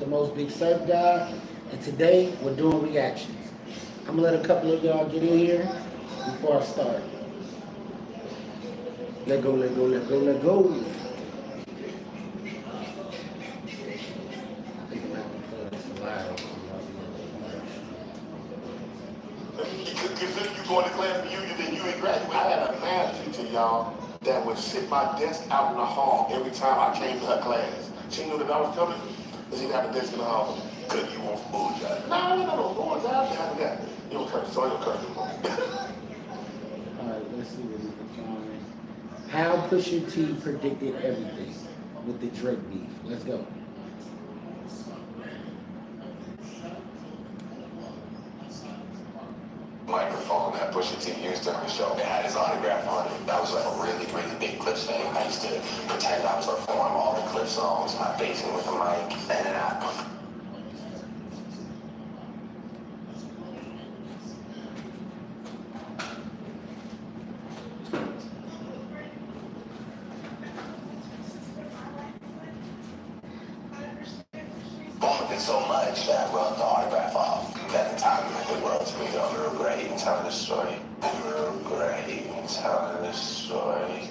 the most big surf guy, and today we're doing reactions. I'm gonna let a couple of y'all get in here before I start. Let go, let go, let go, let go. Because if you going to class reunion, then you ain't graduated. I had a math teacher, y'all, that would sit my desk out in the hall every time I came to her class. She knew that I was coming, and she'd have a desk in the hall. Good, you want some bullshit? No, bullshit. Have that. You don't curse, so you don't curse anymore. Alright, let's see what we can find. How Pusha T predicted everything with the Drake beef. Let's go. Microphone that Pusha T used during the show. It had his autograph on it. That was like a really, really big Clips thing. I used to pretend I was performing all the Clips songs in my basement with a mic, and then I... Bumping so much that I wrote the autograph off. That time the world to me go real great and telling the story. Real great and telling the story.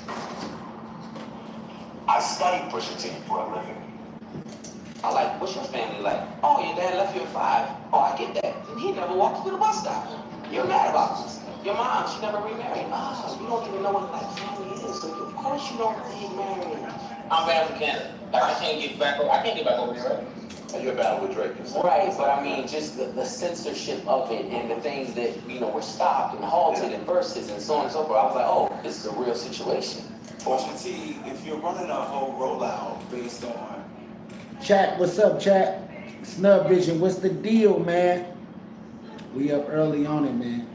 I studied Pusha T for a living. I like, what's your family like? Oh, your dad left you at 5. Oh, I get that. And he never walked you to the bus stop. You're mad about this. Your mom, she never remarried. Oh, you don't even know what like family is. So of course you don't remarry. I'm back from Canada. Like I can't get back over there, right? And you're battle with Drake and stuff. Right, but I mean, just the censorship of it and the things that, were stopped and halted and verses and so on and so forth. I was like, oh, this is a real situation. Pusha T, if you're running a whole rollout based on... Chat, what's up, chat? Snub Vision, what's the deal, man? We up early on it, man.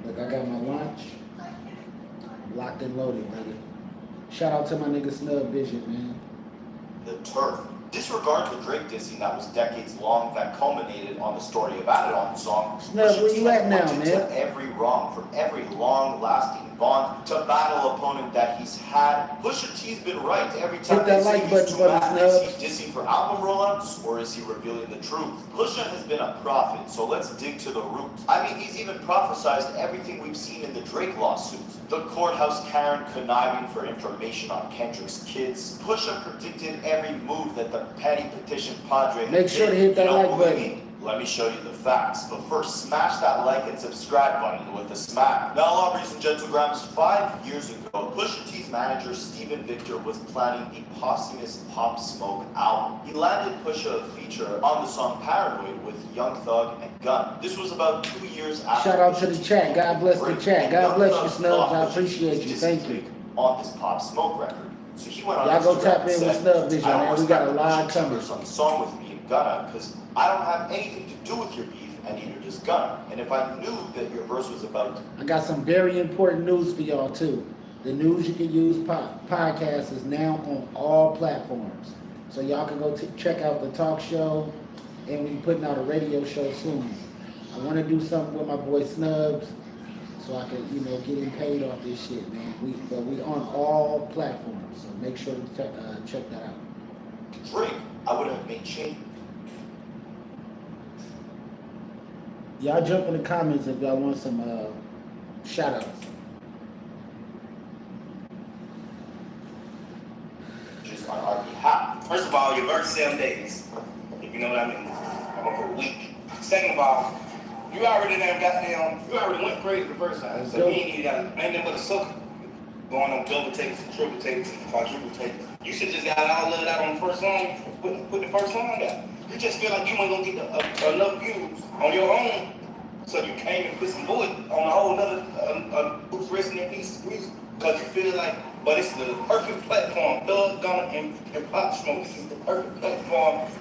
Look, I got my lunch. Locked and loaded, brother. Shout out to my nigga Snub Vision, man. The turf. Disregard the Drake dissing that was decades long that culminated on the story of Adidon song. Snub, where you at now, man? To every wrong, from every long-lasting bond to battle opponent that he's had. Pusha T's been right every time. Hit that like button for me, Snub. Is he dissing for album rollouts or is he revealing the truth? Pusha has been a prophet, so let's dig to the root. I mean, he's even prophesized everything we've seen in the Drake lawsuit. The courthouse Karen conniving for information on Kendrick's kids. Pusha predicted every move that the petty petition Padre had Make sure to hit that like button. Me? Let me show you the facts, but first smash that like and subscribe button with a smack. Now, ladies and gentlemen, 5 years ago, Pusha T's manager Steven Victor was planning the posthumous Pop Smoke album. He landed Pusha a feature on the song Paranoid with Young Thug and Gunna. This was about 2 years after. Shout out to the chat. God bless the chat. God bless you, Snubs. I appreciate you. Thank you. On this Pop Smoke record. So he went on Y'all go Instagram tap in and with said, Snub Vision, "I don't man. We got a respect lot Pusha coming." T on the song with me and Gunna because I don't have anything to do with your beef and neither does Gunna. And if I knew that your verse was about..." I got some very important news for y'all too. The News You Can Use podcast is now on all platforms. So y'all can go check out the talk show, and we're putting out a radio show soon. I want to do something with my boy Snubs so I can, get him paid off this shit, man. But we on all platforms, so make sure to check that out. Drake, I would have made change. Y'all jump in the comments if y'all want some shout outs. Just on our behalf. First of all, your birth 7 days. If you know what I mean. I'm going for a week. Second of all, you already went crazy the first time. So you ain't even got nothing but a sucker. Going on double takes, triple takes, quadruple takes. You should just got all of that on the first song, put the first song out. You just feel like you ain't gonna get enough views on your own. So you came and put some bullet on a whole nother who's resting in peace because you feel like, but it's the perfect platform. Thug, Gunna, and Pop Smoke. This is the perfect platform.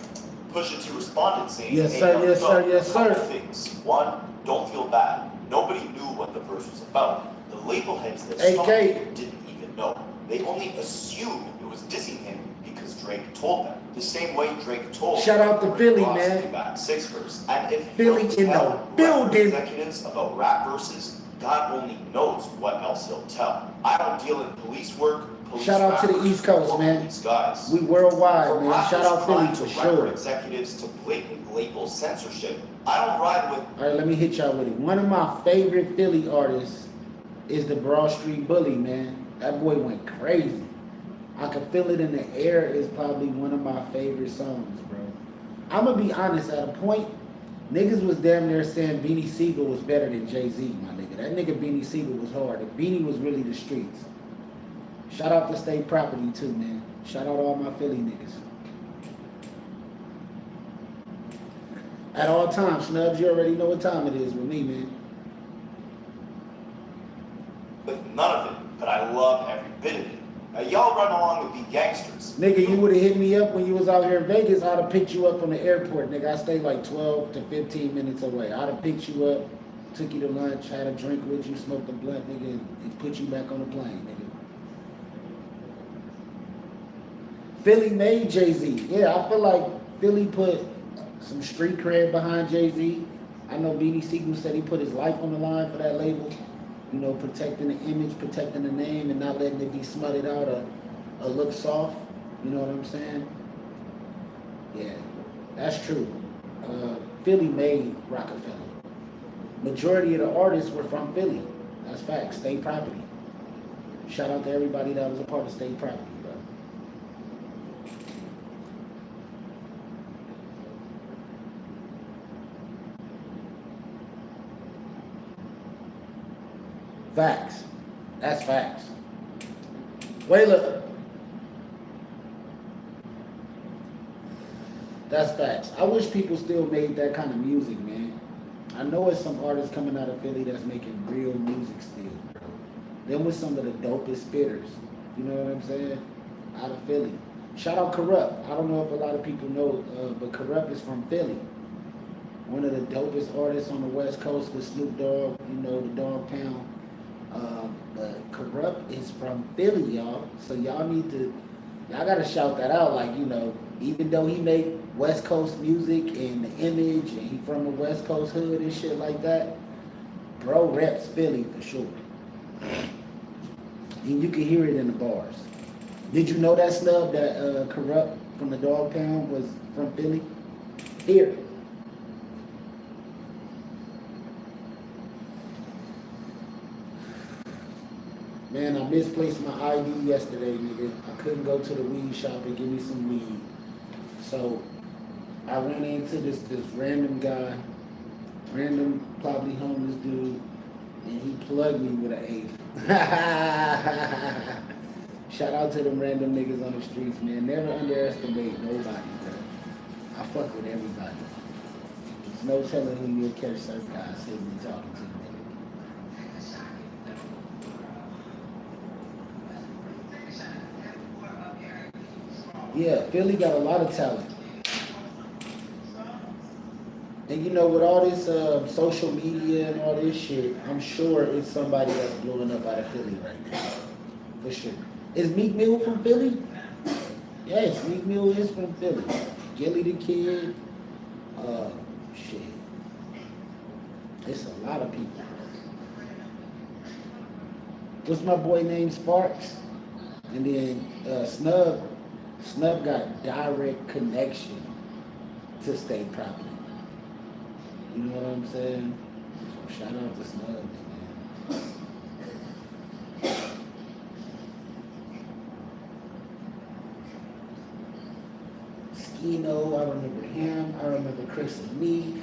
Pusha T responded saying, Yes, "Hey, sir, young yes, thug, sir, yes, a couple sir." things. One, don't feel bad. Nobody knew what the verse was about. The label heads that AK. saw it didn't even know. They only assumed it was dissing him because Drake told them. The same way Drake told Shout out to Rick Philly, Ross man. to back 6 verse. And if Philly you don't in the tell rap building. executives about rap verses, God only knows what else he'll tell. I don't deal in police work, police Shout out to the rappers, East Coast, or man. police guys. We worldwide, For man. rappers Shout out Philly trying for to record sure. executives to blatant label censorship. I don't ride with All right, let me hit y'all with it. One of my favorite Philly artists is the Broad Street Bully, man. That boy went crazy. I Can Feel It in the Air is probably one of my favorite songs, bro. I'm gonna be honest, at a point, niggas was damn near saying Beanie Siegel was better than Jay-Z, my nigga. That nigga Beanie Siegel was hard. And Beanie was really the streets. Shout out to State Property too, man. Shout out all my Philly niggas. At all times, Snubs, you already know what time it is with me, man. none of it, but I love every bit of it. Now y'all run along with be gangsters. Nigga, you would have hit me up when you was out here in Vegas. I'd have picked you up from the airport, nigga. I stayed like 12 to 15 minutes away. I'd have picked you up, took you to lunch, had a drink with you, smoked a blunt, nigga, and put you back on the plane, nigga. Philly made Jay-Z. Yeah, I feel like Philly put some street cred behind Jay-Z. I know Beanie Siegel said he put his life on the line for that label. You know, protecting the image, protecting the name, and not letting it be smutted out or look soft. You know what I'm saying? Yeah, that's true. Philly made Rockefeller. Majority of the artists were from Philly. That's facts. State Property. Shout out to everybody that was a part of State Property, bro. Facts. That's facts. Wait, look. That's facts. I wish people still made that kind of music, man. I know it's some artists coming out of Philly that's making real music still, bro. Them with some of the dopest spitters. You know what I'm saying? Out of Philly. Shout out Corrupt. I don't know if a lot of people know, but Corrupt is from Philly. One of the dopest artists on the West Coast with Snoop Dogg, you know, the Dog Pound. But Corrupt is from Philly, y'all. So y'all gotta shout that out. Like, you know, even though he make West Coast music and the image, and he from the West Coast hood and shit like that, bro reps Philly for sure. And you can hear it in the bars. Did you know that, Snub, that Corrupt from the Dog Pound was from Philly? Here. Man, I misplaced my ID yesterday, nigga. I couldn't go to the weed shop and give me some weed. So I ran into this random guy, random, probably homeless dude, and he plugged me with an eighth. Shout out to them random niggas on the streets, man. Never underestimate nobody, bro. I fuck with everybody. There's no telling who you'll catch some guy sitting and talking to. Yeah, Philly got a lot of talent. And you know, with all this social media and all this shit, I'm sure it's somebody that's blowing up out of Philly right now. For sure. Is Meek Mill from Philly? Yes, Meek Mill is from Philly. Gilly the Kid. Shit. It's a lot of people. What's my boy named Sparks? And then Snub got direct connection to State Property. You know what I'm saying? So shout out to Snubs, man. Skino, I remember him. I remember Chris and me.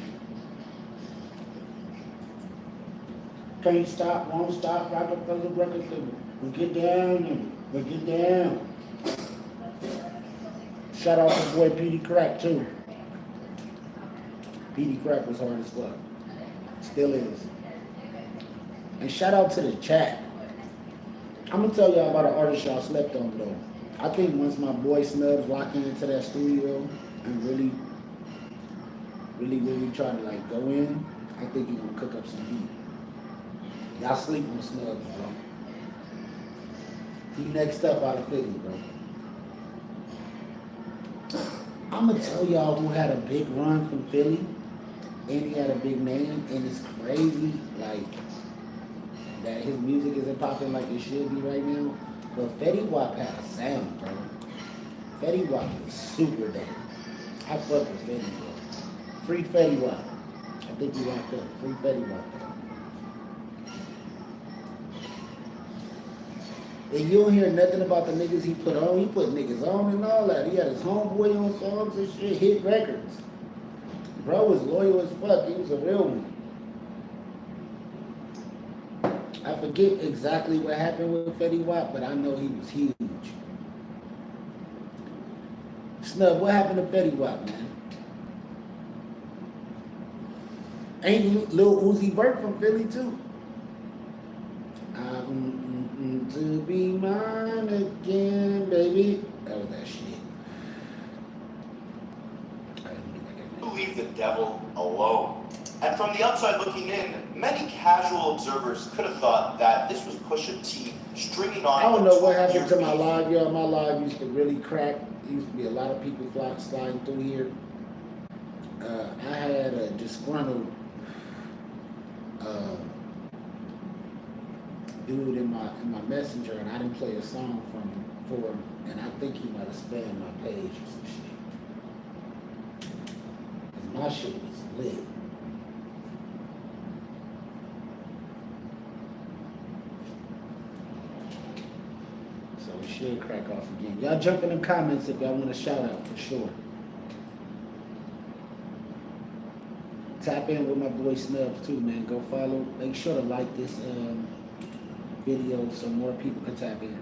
Can't stop, won't stop, Rockefeller Records. We get down and we get down. Shout out to boy Petey Crack too. Petey Crack was hard as fuck. Still is. And shout out to the chat. I'm gonna tell y'all about an artist y'all slept on though. I think once my boy Snubs lock into that studio and really try to like go in, I think he gonna cook up some heat. Y'all sleep on Snubs, bro. He next up out of Philly, bro. I'm gonna tell y'all who had a big run from Philly, and he had a big name, and it's crazy, like, that his music isn't popping like it should be right now. But Fetty Wap had a sound, bro. Fetty Wap was super dope. I fuck with Fetty Wap. Free Fetty Wap. I think he locked up. Free Fetty Wap. And you don't hear nothing about the niggas he put on. He put niggas on and all that. He had his homeboy on songs and shit, hit records. Bro was loyal as fuck. He was a real one. I forget exactly what happened with Fetty Wap, but I know he was huge. Snub, what happened to Fetty Wap, man? Ain't Lil Uzi Vert from Philly too? To be mine again, baby. That was that shit. Leave the devil alone. And from the outside looking in, many casual observers could have thought that this was Pusha T stringing on. I don't know what happened to beef. my live, y'all. My live used to really crack. There used to be a lot of people sliding through here. I had a disgruntled dude in my messenger, and I didn't play a song from him for him, and I think he might have spammed my page or some shit. 'Cause my shit was lit. So we should crack off again. Y'all jump in the comments if y'all want a shout out for sure. Tap in with my boy Snubs too, man. Go follow. Make sure to like this video so more people can tap in.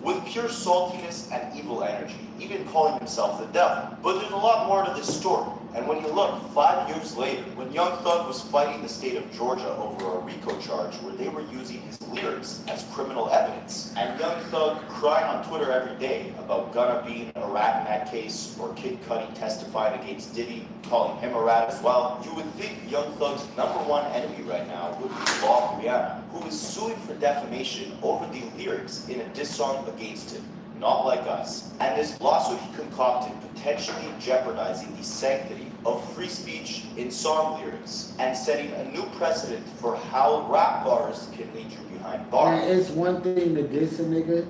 With pure saltiness and evil energy, even calling himself the devil. But there's a lot more to this story. And when you look, 5 years later, when Young Thug was fighting the state of Georgia over a RICO charge where they were using his lyrics as criminal evidence, and Young Thug crying on Twitter every day about Gunna being a rat in that case, or Kid Cudi testifying against Diddy, calling him a rat as well, you would think Young Thug's #1 enemy right now would be Bob Rihanna, who is suing for defamation over the lyrics in a diss song against him. Not like us. And this lawsuit he concocted potentially jeopardizing the sanctity of free speech in song lyrics and setting a new precedent for how rap bars can lead you behind bars. Man, it's one thing to diss a nigga,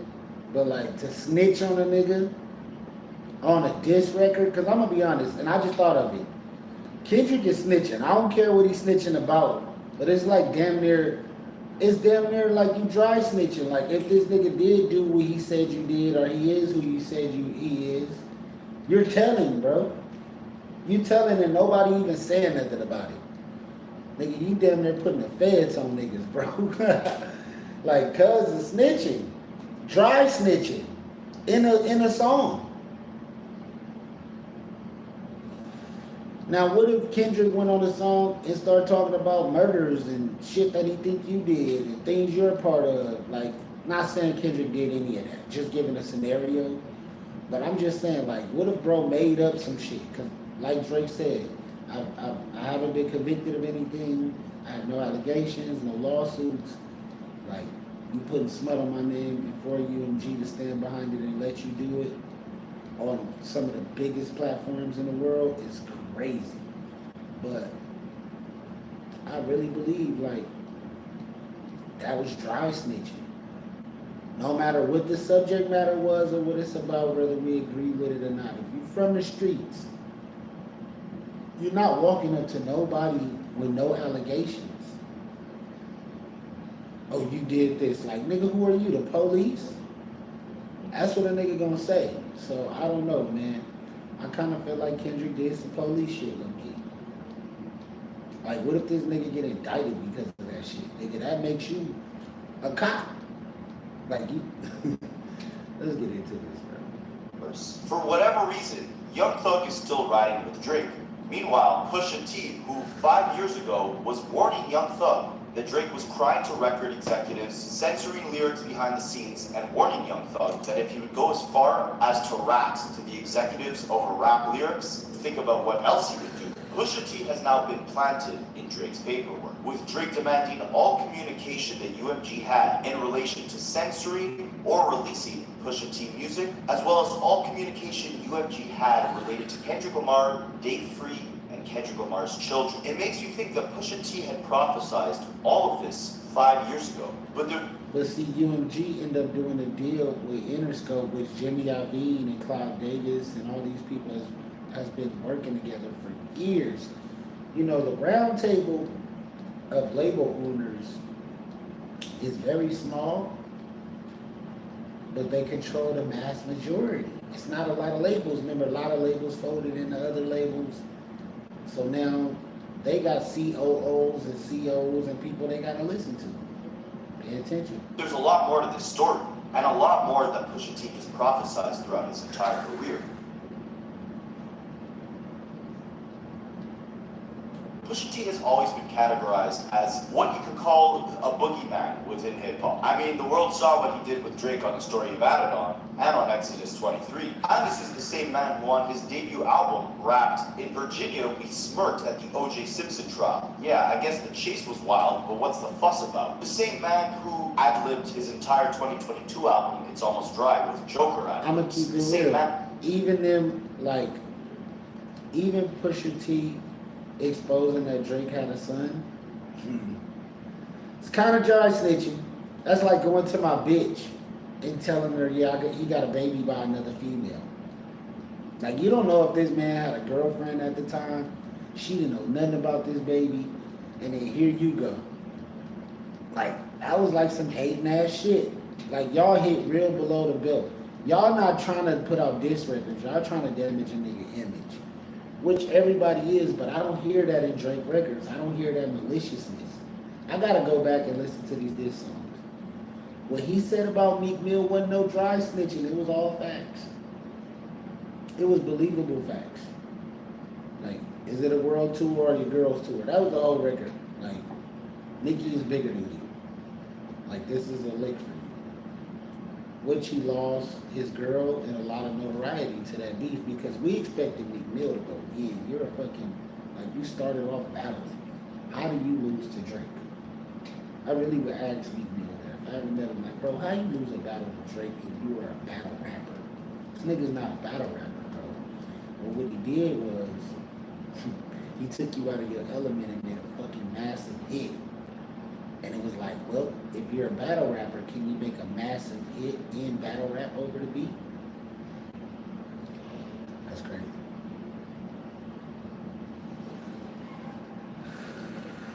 but like to snitch on a nigga on a diss record, because I'm gonna be honest, and I just thought of it. Kendrick is snitching. I don't care what he's snitching about, but it's like damn near like you dry snitching. Like if this nigga did do what he said you did, or he is who you said he is, you're telling, bro. You telling and nobody even saying nothing about it. Nigga, you damn near putting the feds on niggas, bro. Like cuz is snitching. Dry snitching. In a song. Now, what if Kendrick went on a song and started talking about murders and shit that he think you did and things you're a part of? Like, not saying Kendrick did any of that, just giving a scenario. But I'm just saying, like, what if bro made up some shit? Because, like Drake said, I haven't been convicted of anything. I have no allegations, no lawsuits. Like, you putting smut on my name and for you and G to stand behind it and let you do it on some of the biggest platforms in the world is crazy. But I really believe like that was dry snitching. No matter what the subject matter was or what it's about, whether we agree with it or not. If you're from the streets, you're not walking up to nobody with no allegations. Oh, you did this. Like, nigga, who are you, the police? That's what a nigga gonna say. So I don't know, man. I kind of feel like Kendrick did some police shit, low-key. Like, what if this nigga get indicted because of that shit? Nigga, that makes you a cop. Like, you... Let's get into this, bro. For whatever reason, Young Thug is still riding with Drake. Meanwhile, Pusha T, who 5 years ago was warning Young Thug that Drake was crying to record executives, censoring lyrics behind the scenes, and warning Young Thug that if he would go as far as to rat to the executives over rap lyrics, think about what else he would do. Pusha T has now been planted in Drake's paperwork, with Drake demanding all communication that UMG had in relation to censoring or releasing Pusha T music, as well as all communication UMG had related to Kendrick Lamar, Dave Free, and Kendrick Lamar's children. It makes you think that Pusha T had prophesized all of this 5 years ago. But they're But see, UMG ended up doing a deal with Interscope, which Jimmy Iovine and Clive Davis and all these people has been working together for years. You know, the round table of label owners is very small, but they control the mass majority. It's not a lot of labels. Remember, a lot of labels folded into other labels. So now they got COOs and COs and people they got to listen to. Pay attention. There's a lot more to this story, and a lot more that Pusha T has prophesized throughout his entire career. Pusha T has always been categorized as what you could call a boogeyman within hip-hop. I mean, the world saw what he did with Drake on The Story of Adidon and on Exodus 23. And this is the same man who on his debut album rapped, "In Virginia, we smirked at the O.J. Simpson trial." Yeah, I guess the chase was wild, but what's the fuss about? The same man who ad-libbed his entire 2022 album, It's Almost Dry, with Joker ad-libs. I'm gonna keep The it same real. man. Even Pusha T exposing that Drake had a son. It's kind of dry snitching. That's like going to my bitch and telling her, yeah, he got a baby by another female. Like, you don't know if this man had a girlfriend at the time. She didn't know nothing about this baby. And then here you go. Like, that was like some hating ass shit. Like, y'all hit real below the belt. Y'all not trying to put out diss records. Y'all trying to damage a nigga image. Which everybody is, but I don't hear that in Drake records. I don't hear that maliciousness. I gotta go back and listen to these diss songs. What he said about Meek Mill wasn't no dry snitching. It was all facts. It was believable facts. Like, is it a world tour or your girls tour? That was the whole record. Like, Nicki is bigger than you. Like, this is a lick for you. Which he lost his girl and a lot of notoriety to that beef because we expected Meek Mill to go in. You're a fucking, like, you started off battling. How do you lose to Drake? I really would ask Meek Mill that. If I ever met him, like, bro, how you lose a battle to Drake if you are a battle rapper? This nigga's not a battle rapper, bro. But what he did was, he took you out of your element and made a fucking massive hit. And it was like, well, if you're a battle rapper, can you make a massive hit in battle rap over the beat? That's crazy.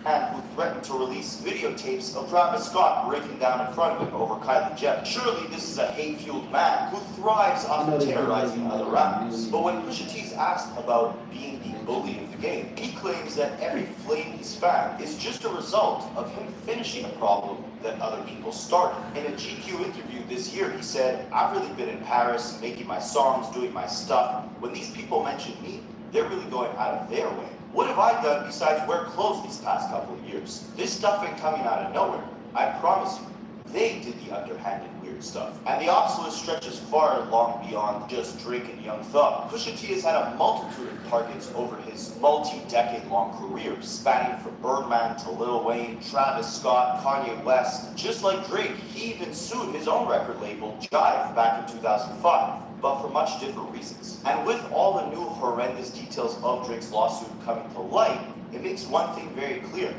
Man who threatened to release videotapes of Travis Scott breaking down in front of him over Kylie Jenner. Surely this is a hate-fueled man who thrives off of terrorizing other rappers. But when Pusha T's asked about being the bully of the game, he claims that every flame he's fanned is just a result of him finishing a problem that other people started. In a GQ interview this year, he said, "I've really been in Paris, making my songs, doing my stuff. When these people mention me, they're really going out of their way. What have I done besides wear clothes these past couple of years? This stuff ain't coming out of nowhere. I promise you, they did the underhanded weird stuff." And the obsolete stretches far long beyond just Drake and Young Thug. Pusha T has had a multitude of targets over his multi-decade-long career, spanning from Birdman to Lil Wayne, Travis Scott, Kanye West. Just like Drake, he even sued his own record label, Jive, back in 2005. But for much different reasons. And with all the new horrendous details of Drake's lawsuit coming to light, it makes one thing very clear.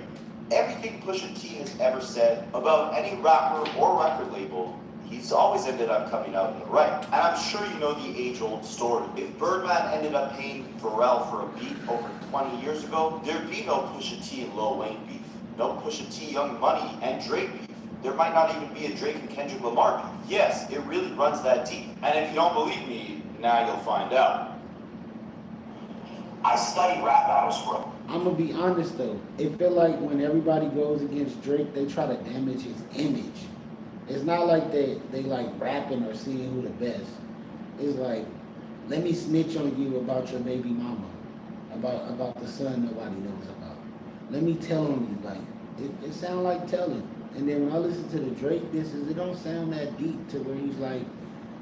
Everything Pusha T has ever said about any rapper or record label, he's always ended up coming out in the right. And I'm sure you know the age-old story. If Birdman ended up paying Pharrell for a beat over 20 years ago, there'd be no Pusha T and Lil Wayne beef. No Pusha T, Young Money, and Drake beef. There might not even be a Drake and Kendrick Lamar beef. Yes, it really runs that deep. And if you don't believe me, now you'll find out. I study rap battles for I'm gonna be honest though. It feel like when everybody goes against Drake, they try to damage his image. It's not like they like rapping or seeing who the best. It's like, let me snitch on you about your baby mama, about the son nobody knows about. Let me tell on you, like it sound like telling. And then when I listen to the Drake disses, it don't sound that deep to where he's like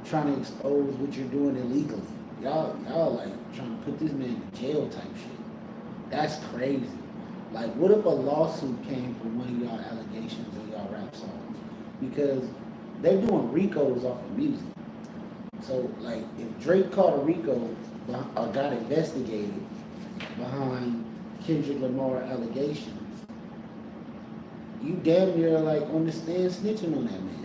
trying to expose what you're doing illegally. Y'all like trying to put this man in jail type shit. That's crazy. Like, what if a lawsuit came from one of y'all allegations in y'all rap songs? Because they're doing RICOs off of music. So, like, if Drake caught a RICO or got investigated behind Kendrick Lamar allegations, you damn near like on the stand snitching on that man.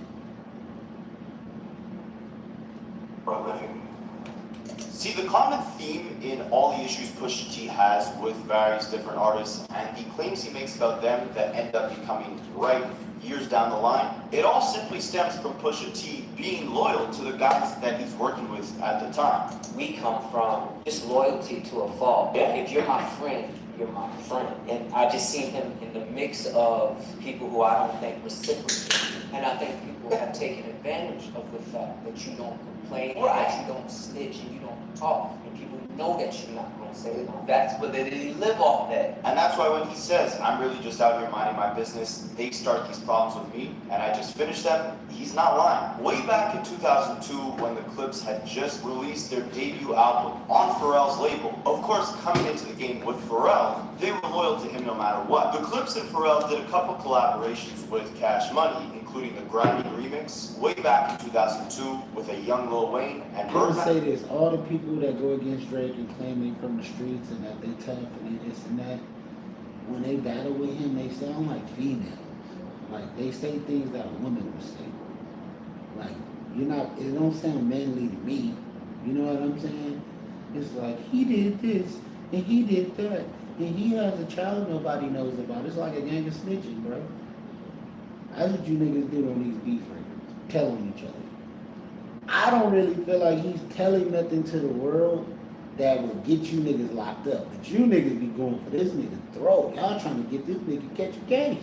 See, the common theme in all the issues Pusha T has with various different artists and the claims he makes about them that end up becoming right years down the line, it all simply stems from Pusha T being loyal to the guys that he's working with at the time. We come from just loyalty to a fault. Yeah. If you're my friend, you're my friend. And I just seen him in the mix of people who I don't think reciprocate. And I think people have taken advantage of the fact that you don't complain, and that you don't snitch, and you don't talk. And people know that you're not going to say it. That's what they live off that. And that's why when he says, I'm really just out here minding my business, they start these problems with me, and I just finish them, he's not lying. Way back in 2002, when the Clips had just released their debut album on Pharrell's label, of course, coming into the game with Pharrell, they were loyal to him no matter what. The Clips and Pharrell did a couple collaborations with Cash Money, including the Grinding remix, way back in 2002, with a young Lil Wayne and I'm gonna say Birdman. this: all the people that go against Drake and claim they from the streets and that they tough and they this and that, when they battle with him, they sound like females. Like they say things that a woman would say. Like it don't sound manly to me. You know what I'm saying? It's like he did this and he did that and he has a child nobody knows about. It's like a gang of snitching, bro. That's what you niggas do on these beef records, telling each other. I don't really feel like he's telling nothing to the world that will get you niggas locked up. But you niggas be going for this nigga's throat. Y'all trying to get this nigga catch a case.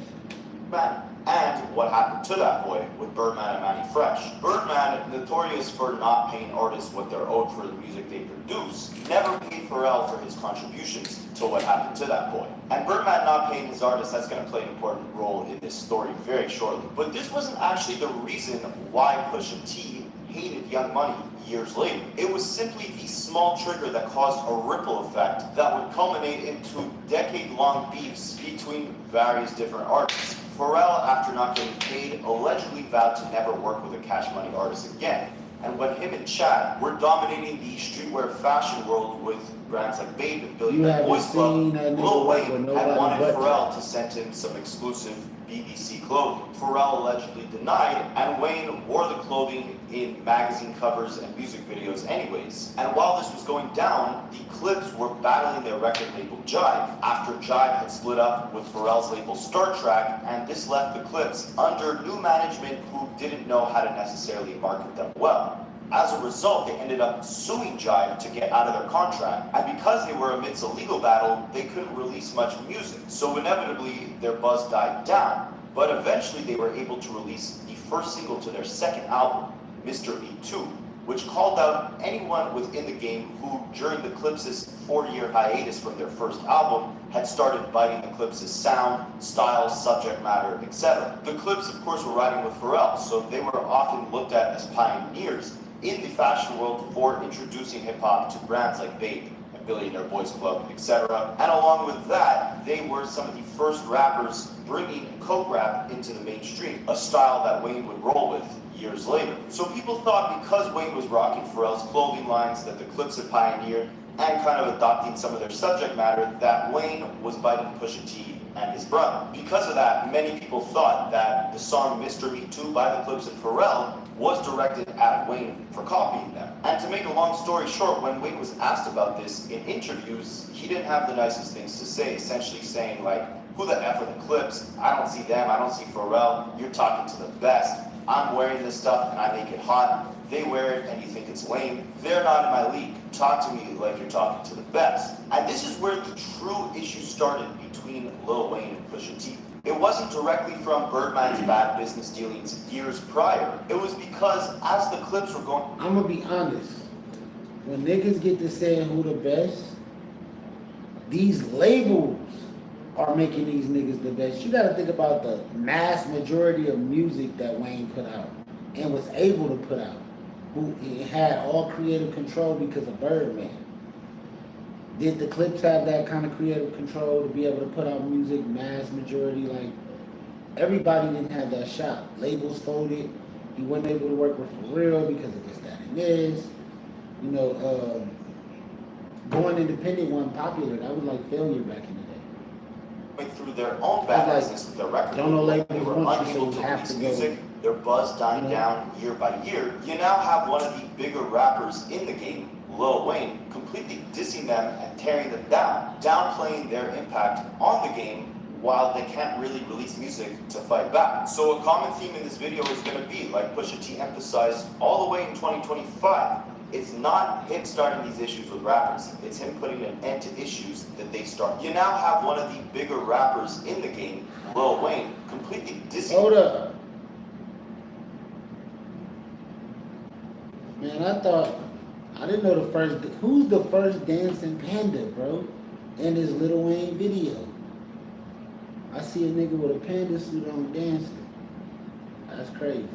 And what happened to that boy with Birdman and Manny Fresh. Birdman, notorious for not paying artists what they're owed for the music they produce, never paid Pharrell for his contributions to what happened to that boy. And Birdman not paying his artists, that's going to play an important role in this story very shortly. But this wasn't actually the reason why Pusha T hated Young Money years later. It was simply the small trigger that caused a ripple effect that would culminate into decade-long beefs between various different artists. Pharrell, after not getting paid, allegedly vowed to never work with a Cash Money artist again. And when him and Chad were dominating the streetwear fashion world with brands like Babe and Billionaire Boys Club, Lil Wayne had wanted Pharrell to send him some exclusive BBC clothing. Pharrell allegedly denied, and Wayne wore the clothing in magazine covers and music videos anyways. And while this was going down, the Clips were battling their record label Jive, after Jive had split up with Pharrell's label Star Trek, and this left the Clips under new management who didn't know how to necessarily market them well. As a result, they ended up suing Jive to get out of their contract, and because they were amidst a legal battle, they couldn't release much music, so inevitably their buzz died down. But eventually they were able to release the first single to their second album, Mr. Me Too, which called out anyone within the game who, during the Clips' 4-year hiatus from their first album, had started biting the Clips' sound, style, subject matter, etc. The Clips, of course, were riding with Pharrell, so they were often looked at as pioneers in the fashion world for introducing hip-hop to brands like Babe and Billionaire Boys Club, etc. And along with that, they were some of the first rappers bringing coke rap into the mainstream, a style that Wayne would roll with years later. So people thought because Wayne was rocking Pharrell's clothing lines that the Clips had pioneered and kind of adopting some of their subject matter, that Wayne was biting Pusha T and his brother. Because of that, many people thought that the song Mr. Me Too by the Clips and Pharrell was directed at Wayne for copying them. And to make a long story short, when Wayne was asked about this in interviews, he didn't have the nicest things to say, essentially saying like, who the F are the Clips? I don't see them, I don't see Pharrell, you're talking to the best. I'm wearing this stuff and I make it hot. They wear it and you think it's lame. They're not in my league. Talk to me like you're talking to the best. And this is where the true issue started between Lil Wayne and Pusha T. It wasn't directly from Birdman's bad business dealings years prior. It was because as the Clips were going... I'm gonna be honest. When niggas get to saying who the best, these labels are making these niggas the best. You gotta think about the mass majority of music that Wayne put out and was able to put out, who had all creative control because of Birdman. Did the Clips have that kind of creative control to be able to put out music, mass majority? Like, everybody didn't have that shot. Labels folded. He wasn't able to work with Pharrell because of this, that, and this. You know, going independent wasn't popular. That was like failure back in the day. through their own bad Like, business with their record don't know label. labels They were want you, so unable you to have release to go. music, their buzz dying down year by year. You now have one of the bigger rappers in the game, Lil Wayne, completely dissing them and tearing them down, downplaying their impact on the game while they can't really release music to fight back. So a common theme in this video is going to be, like Pusha T emphasized all the way in 2025, it's not him starting these issues with rappers, it's him putting an end to issues that they start. You now have one of the bigger rappers in the game, Lil Wayne, completely dissing. Hold up. Man, I didn't know who's the first dancing panda, bro, in this Lil Wayne video. I see a nigga with a panda suit on dancing. That's crazy.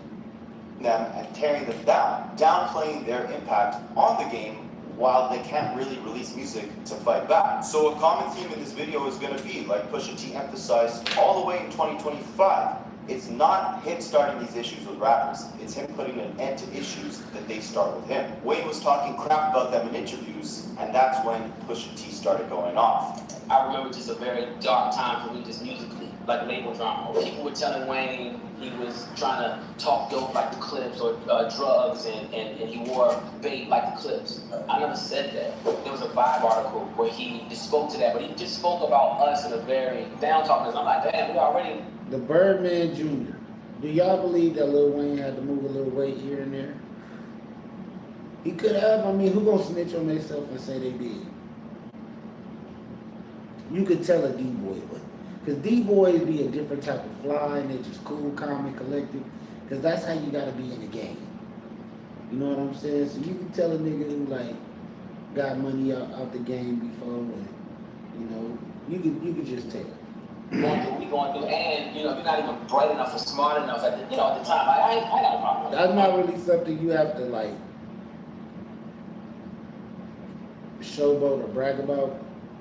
Them and tearing them down, downplaying their impact on the game while they can't really release music to fight back. So a common theme in this video is going to be, like Pusha T emphasized all the way in 2025, it's not him starting these issues with rappers, it's him putting an end to issues that they start with him. Wayne was talking crap about them in interviews, and that's when Pusha T started going off. I remember just a very dark time for me, just musically, like label drama. People were telling Wayne he was trying to talk dope like the Clips or drugs, and he wore bait like the Clips. I never said that. There was a Vibe article where he just spoke to that, but he just spoke about us in a very down talking. I'm like, damn, we already. The Birdman Jr. Do y'all believe that Lil Wayne had to move a little weight here and there? He could have. I mean, who gonna snitch on themselves and say they did? You could tell a D-boy, but because D-boys be a different type of fly and they're just cool, calm, and collected. Because that's how you gotta be in the game. You know what I'm saying? So you can tell a nigga who like got money out the game before, and you know, you could just tell. We going through, and you know, you're not even bright enough or smart enough at the at the time. I got a problem. That's not really something you have to like showboat or brag about.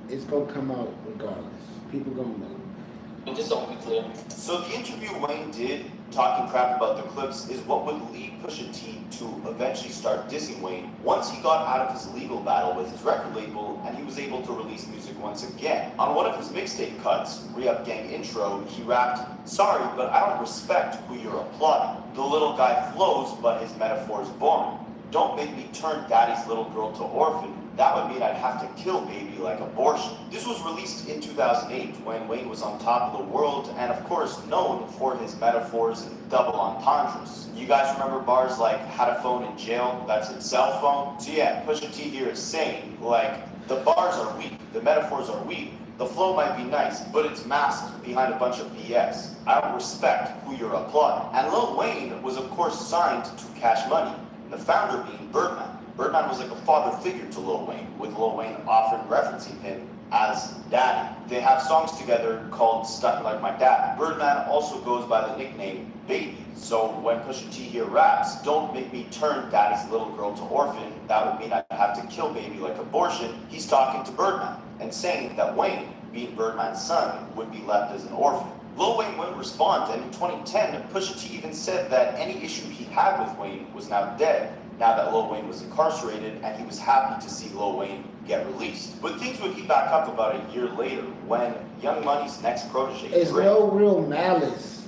It's gonna come out regardless. People gonna know. Just so we be clear. So the interview Wayne did, talking crap about the Clips, is what would lead Pusha T to eventually start dissing Wayne once he got out of his legal battle with his record label and he was able to release music once again. On one of his mixtape cuts, Re-Up Gang Intro, he rapped, "Sorry, but I don't respect who you're applauding. The little guy flows, but his metaphor's boring. Don't make me turn daddy's little girl to orphan. That would mean I'd have to kill baby like abortion." This was released in 2008 when Wayne was on top of the world and of course known for his metaphors and double entendres. You guys remember bars like "had a phone in jail, that's its cell phone"? So yeah, Pusha T here is saying, like, the bars are weak, the metaphors are weak, the flow might be nice, but it's masked behind a bunch of BS. I don't respect who you're applauding. And Lil Wayne was of course signed to Cash Money, the founder being Birdman. Birdman was like a father figure to Lil Wayne, with Lil Wayne often referencing him as daddy. They have songs together called "Stuck Like My Dad." Birdman also goes by the nickname Baby. So when Pusha T here raps, "Don't make me turn daddy's little girl to orphan, that would mean I'd have to kill baby like abortion," he's talking to Birdman and saying that Wayne, being Birdman's son, would be left as an orphan. Lil Wayne wouldn't respond, and in 2010, Pusha T even said that any issue he had with Wayne was now dead, now that Lil Wayne was incarcerated, and he was happy to see Lil Wayne get released. But things would heat back up about a year later when Young Money's next protege, It's Drake, no real malice,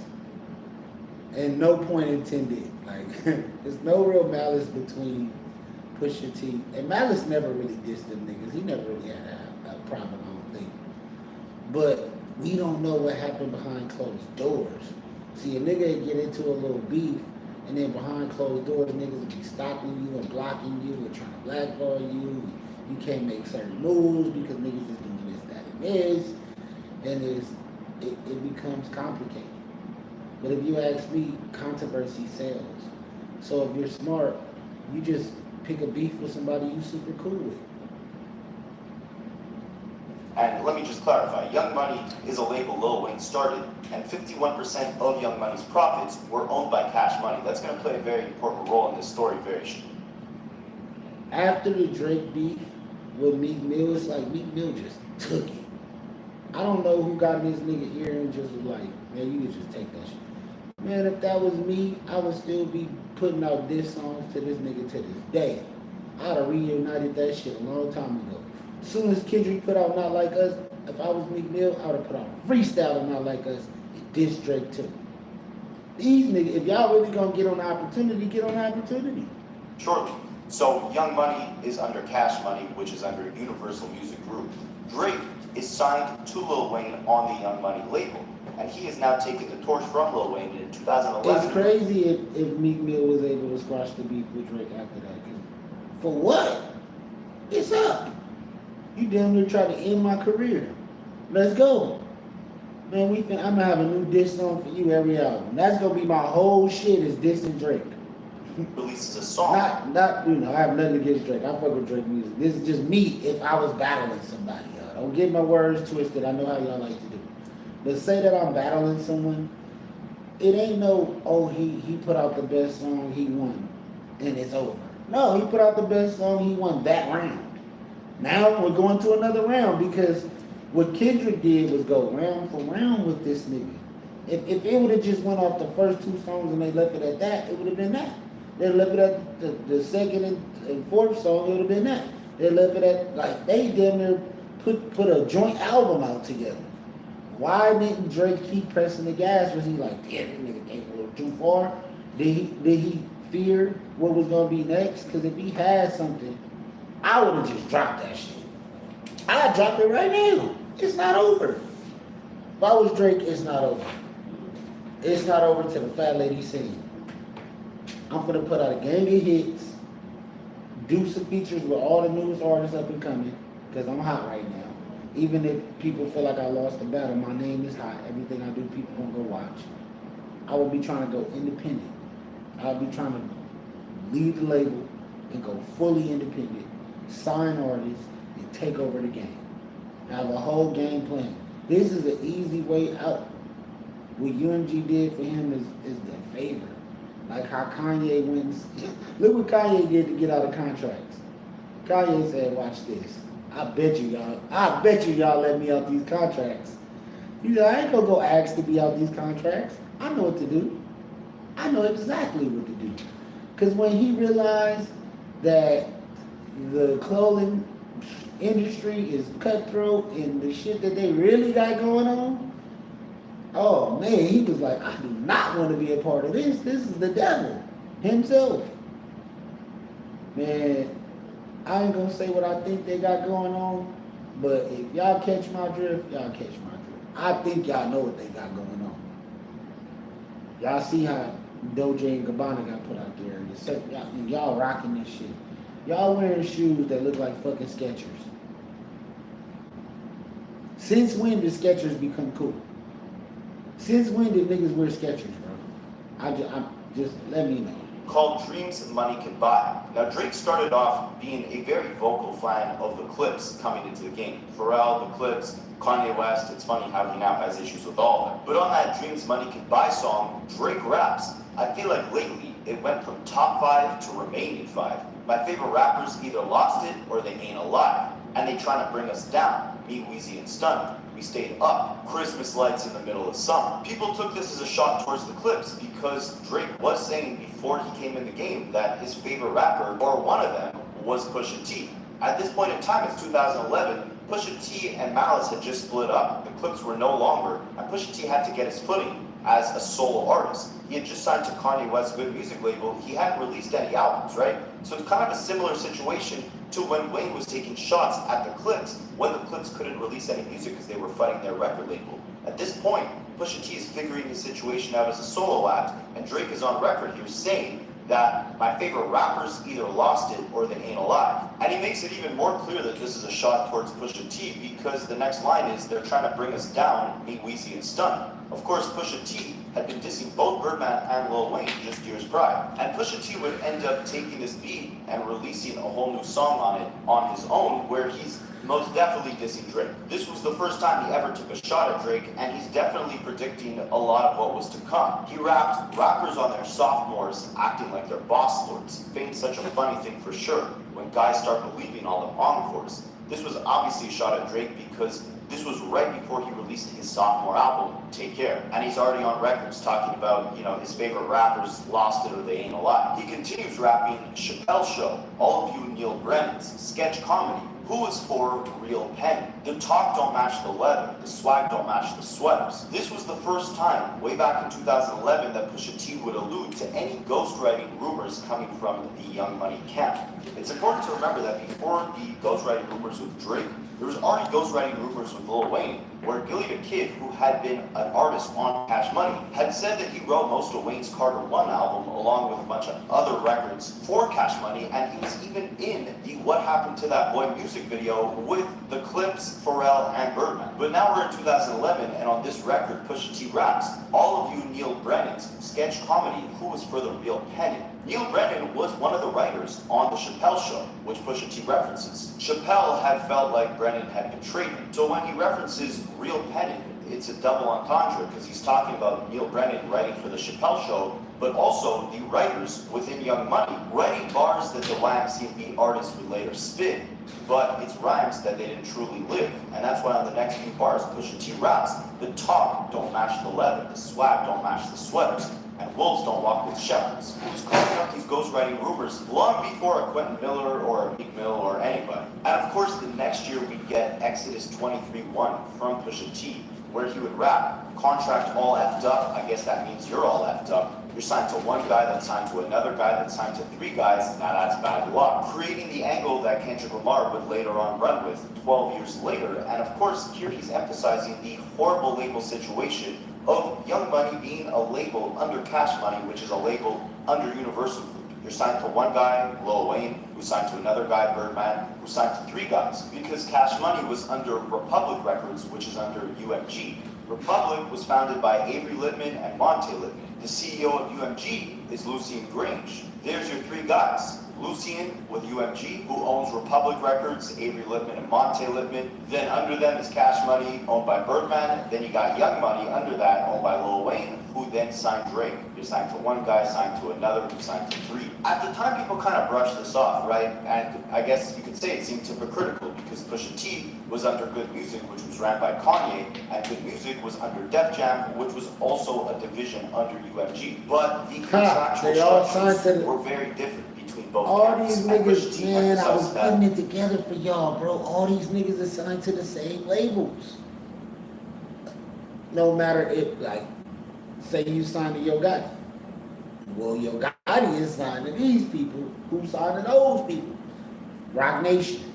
and no point intended. Like, there's no real malice between Pusha T. And Malice never really dissed them niggas. He never really had a problem, I don't think. But we don't know what happened behind closed doors. See, a nigga get into a little beef, and then behind closed doors, niggas will be stopping you and blocking you and trying to blackball you. You can't make certain moves because niggas is doing this, that, and this. And it becomes complicated. But if you ask me, controversy sells. So if you're smart, you just pick a beef with somebody you super cool with. And let me just clarify, Young Money is a label Lil Wayne started, and 51% of Young Money's profits were owned by Cash Money. That's going to play a very important role in this story very soon. After the Drake beef with Meek Mill, it's like Meek Mill just took it. I don't know who got in this nigga ear and just was like, man, you can just take that shit. Man, if that was me, I would still be putting out diss songs to this nigga to this day. I'd have reunited that shit a long time ago. As soon as Kendrick put out Not Like Us, if I was Meek Mill, I would have put out freestyle of Not Like Us and diss Drake too. These niggas, if y'all really gonna get on the opportunity, get on the opportunity. Surely. So Young Money is under Cash Money, which is under Universal Music Group. Drake is signed to Lil Wayne on the Young Money label, and he is now taking the torch from Lil Wayne in 2011. It's crazy if Meek Mill was able to squash the beef with Drake after that. 'Cause for what? It's up. You damn near tried to end my career. Let's go. Man, I'm gonna have a new diss song for you every album. That's gonna be my whole shit is dissing Drake. Releases a song. Not, I have nothing against Drake. I fuck with Drake music. This is just me if I was battling somebody, y'all. Don't get my words twisted. I know how y'all like to do. But say that I'm battling someone, it ain't no, oh, he put out the best song, he won, and it's over. No, he put out the best song, he won that round. Now we're going to another round because what Kendrick did was go round for round with this nigga. If it would have just went off the first two songs and they left it at that, it would have been that. They left it at the second and fourth song, it would have been that. They left it at, like, they damn near put a joint album out together. Why didn't Drake keep pressing the gas? Was he like, damn, this nigga came a little too far? Did he fear what was gonna be next? Because if he had something, I would have just dropped that shit. I'd drop it right now. It's not over. If I was Drake, it's not over. It's not over till the fat lady sing. I'm gonna put out a gang of hits, do some features with all the newest artists up and coming, because I'm hot right now. Even if people feel like I lost the battle, my name is hot. Everything I do, people gonna go watch. I will be trying to go independent. I'll be trying to leave the label and go fully independent, sign artists, and take over the game. I have a whole game plan. This is an easy way out. What UMG did for him is the favor. Like how Kanye went. Look what Kanye did to get out of contracts. Kanye said, watch this. I bet you y'all let me out these contracts. He said, I ain't gonna go ask to be out these contracts. I know what to do. I know exactly what to do. Because when he realized that the clothing industry is cutthroat and the shit that they really got going on, oh man, he was like, I do not want to be a part of this. This is the devil himself. Man, I ain't gonna say what I think they got going on, but if y'all catch my drift, y'all catch my drift. I think y'all know what they got going on. Y'all see how Doja and Gabbana got put out there. Y'all rocking this shit. Y'all wearing shoes that look like fucking Skechers. Since when did Skechers become cool? Since when did niggas wear Skechers, bro? I'm just let me know. Called Dreams Money Can Buy. Now Drake started off being a very vocal fan of the Clips coming into the game. Pharrell, the Clips, Kanye West. It's funny how he now has issues with all of them. But on that Dreams Money Can Buy song, Drake raps. I feel like lately it went from top 5 to remaining 5. My favorite rappers either lost it or they ain't alive. And they trying to bring us down. Me, Weezy, and Stunna. We stayed up. Christmas lights in the middle of summer. People took this as a shot towards the Clips because Drake was saying before he came in the game that his favorite rapper, or one of them, was Pusha T. At this point in time, it's 2011, Pusha T and Malice had just split up. The Clips were no longer, and Pusha T had to get his footing as a solo artist. He had just signed to Kanye West's Good Music label. He hadn't released any albums, right? So it's kind of a similar situation to when Wayne was taking shots at the Clips when the Clips couldn't release any music because they were fighting their record label. At this point, Pusha T is figuring his situation out as a solo act, and Drake is on record here saying that my favorite rappers either lost it or they ain't alive. And he makes it even more clear that this is a shot towards Pusha T because the next line is, they're trying to bring us down, me, Weezy, and Stunna. Of course, Pusha T had been dissing both Birdman and Lil Wayne just years prior. And Pusha T would end up taking this beat and releasing a whole new song on it on his own, where he's most definitely dissing Drake. This was the first time he ever took a shot at Drake, and he's definitely predicting a lot of what was to come. He rapped, rappers on their sophomores acting like they're boss lords. Fame's such a funny thing for sure, when guys start believing all the encores. This was obviously a shot at Drake because this was right before he released his sophomore album, Take Care. And he's already on records talking about, his favorite rappers lost it or they ain't alive. He continues rapping Chappelle Show, All of You Neil Brennan's, sketch comedy, who was for Real Penny. The talk don't match the leather, the swag don't match the sweaters. This was the first time, way back in 2011, that Pusha T would allude to any ghostwriting rumors coming from the Young Money camp. It's important to remember that before the ghostwriting rumors with Drake, there was already ghostwriting rumors with Lil Wayne, where Gillie the Kid, who had been an artist on Cash Money, had said that he wrote most of Wayne's Carter 1 album along with a bunch of other records for Cash Money, and he was even in the What Happened to That Boy music video with the Clips, Pharrell, and Birdman. But now we're in 2011, and on this record, Pusha T raps, all of you Neil Brennan's sketch comedy, who was for the Real Penny. Neil Brennan was one of the writers on The Chappelle Show, which Pusha T references. Chappelle had felt like Brennan had betrayed him, so when he references Real Penny, it's a double entendre because he's talking about Neil Brennan writing for The Chappelle Show, but also the writers within Young Money, writing bars that the YMCMB artists would later spin, but it's rhymes that they didn't truly live, and that's why on the next few bars, Pusha T raps, the talk don't match the leather, the swag don't match the sweaters, and wolves don't walk with shepherds. He was calling out these ghostwriting rumors long before a Quentin Miller or a Meek Mill or anybody. And of course, the next year we get Exodus 23:1 from Pusha T, where he would rap, contract all effed up, I guess that means you're all effed up. You're signed to one guy, that's signed to another guy, that's signed to three guys, now that's bad luck. Creating the angle that Kendrick Lamar would later on run with 12 years later. And of course, here he's emphasizing the horrible label situation of Young Money being a label under Cash Money, which is a label under Universal Group. You're signed to one guy, Lil Wayne, who's signed to another guy, Birdman, who's signed to three guys. Because Cash Money was under Republic Records, which is under UMG. Republic was founded by Avery Littman and Monte Littman. The CEO of UMG is Lucien Grange. There's your three guys. Lucien with UMG, who owns Republic Records, Avery Littman and Monte Littman. Then under them is Cash Money, owned by Birdman. Then you got Young Money under that, owned by Lil Wayne, who then signed Drake. You're signed to one guy, signed to another, who signed to three. At the time, people kind of brushed this off, right? And I guess you could say it seemed hypocritical because Pusha T was under Good Music, which was ran by Kanye, and Good Music was under Def Jam, which was also a division under UMG. But the contractual they all structures signed to were very different. Both all camps. these And Pusha niggas, T man, I was emphasized that. putting it together for y'all, bro. All these niggas are signed to the same labels. No matter if, like, say you signed to Yo Gotti. Well, Yo Gotti is signed to these people who signed to those people. Rock Nation.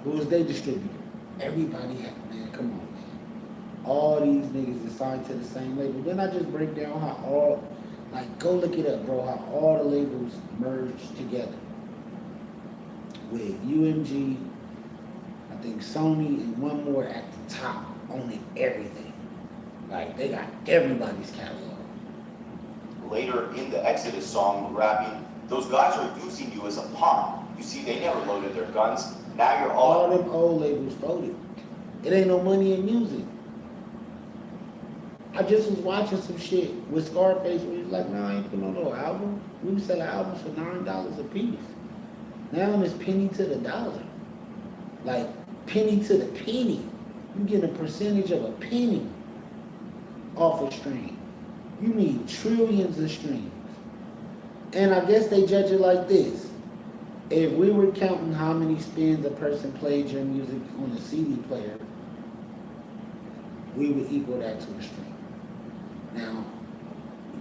Who is they distributor? Everybody had, man, come on, man. All these niggas are signed to the same label. Then I just break down how all, like, go look it up, bro, how all the labels merged together. With UMG, I think Sony, and one more at the top, owning everything. Like, they got everybody's catalog. Later in the Exodus song, rapping, those guys are using you as a pawn. You see, they never loaded their guns. Now you're All all... them old labels folded. It ain't no money in music. I just was watching some shit with Scarface where he was like, nah, I ain't putting on no album. We was selling albums for $9 a piece. Now it's penny to the dollar. Like, penny to the penny. You get a percentage of a penny off a stream. You need trillions of streams. And I guess they judge it like this. If we were counting how many spins a person played your music on a CD player, we would equal that to a stream. Now,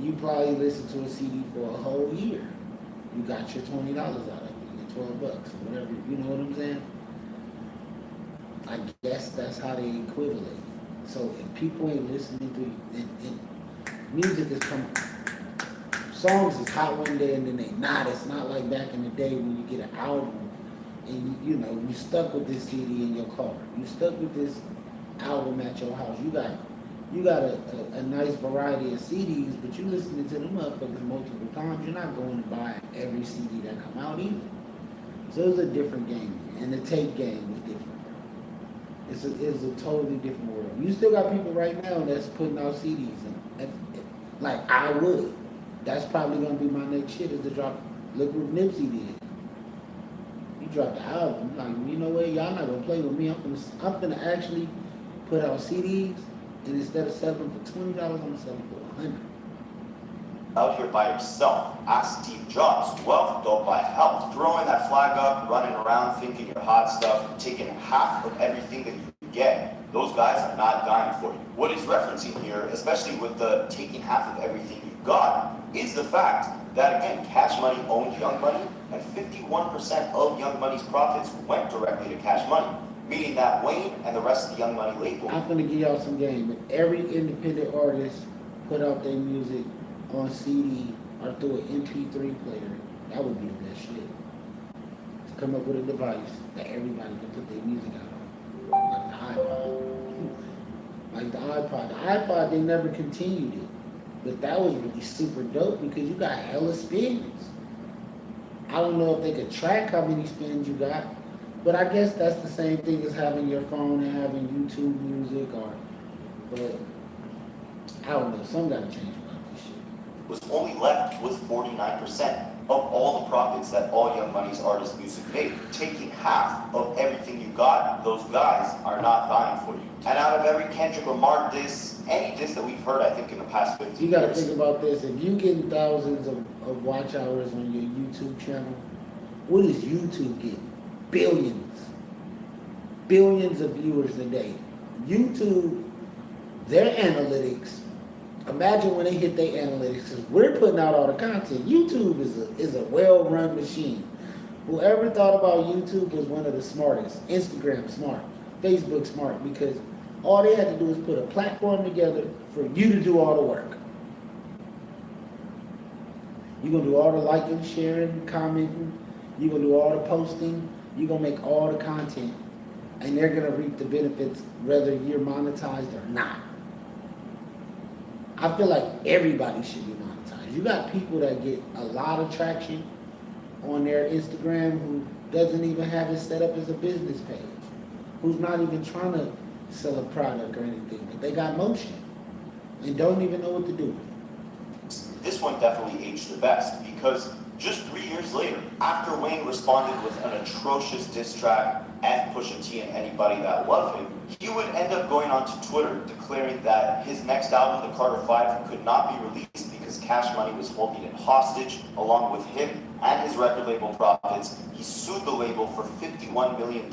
you probably listen to a CD for a whole year. You got your $20 out of it, your $12 or whatever, you know what I'm saying? I guess that's how they equivalent. So if people ain't listening to and music is coming, songs is hot one day and then they not. It's not like back in the day when you get an album and you know, you stuck with this CD in your car. You stuck with this album at your house. You got a nice variety of CDs, but you listening to them motherfuckers multiple times. You're not going to buy every CD that come out either. So it's a different game, and the tape game is different. It's a totally different world. You still got people right now that's putting out CDs, and like I would. That's probably gonna be my next shit is to drop. Look what Nipsey did. He dropped the album. Like, you know what? Y'all not gonna play with me. I'm gonna actually put out CDs, and instead of selling them for $20, I'm gonna sell them for $100. out here by yourself. Ask Steve Jobs. Wealth don't buy health. Throwing that flag up, running around thinking you're hot stuff, taking half of everything that you get. Those guys are not dying for you. What he's referencing here, especially with the taking half of everything you got, is the fact that, again, Cash Money owned Young Money, and 51% of Young Money's profits went directly to Cash Money, meaning that Wayne and the rest of the Young Money label. I'm gonna give y'all some game. If every independent artist put out their music on CD or through an MP3 player, that would be the best shit. To come up with a device that everybody can put their music out on. Like the iPod. The iPod, they never continued it. But that was really super dope because you got hella spins. I don't know if they could track how many spins you got, but I guess that's the same thing as having your phone and having YouTube music but I don't know, something gotta change about this shit. Was only left with 49% of all the profits that all Young Money's artist music made. Taking half of everything you got, those guys are not dying for you. And out of every Kendrick Lamar diss, any diss that we've heard, I think in the past 15 You gotta years. think about this. If you getting thousands of watch hours on your YouTube channel, what is YouTube getting? Billions. Billions of viewers a day. YouTube, their analytics, imagine when they hit their analytics, because we're putting out all the content. YouTube is a well-run machine. Whoever thought about YouTube was one of the smartest. Instagram smart, Facebook smart, because all they had to do is put a platform together for you to do all the work. You're going to do all the liking, sharing, commenting. You're going to do all the posting. You're going to make all the content. And they're going to reap the benefits whether you're monetized or not. I feel like everybody should be monetized. You got people that get a lot of traction on their Instagram who doesn't even have it set up as a business page, who's not even trying to sell a product or anything, but they got motion and don't even know what to do with it. This one definitely aged the best because just 3 years later, after Wayne responded with an atrocious diss track, F Pusha T and anybody that loved him, he would end up going onto Twitter declaring that his next album, The Carter 5, could not be released because Cash Money was holding it hostage along with him and his record label profits. He sued the label for $51 million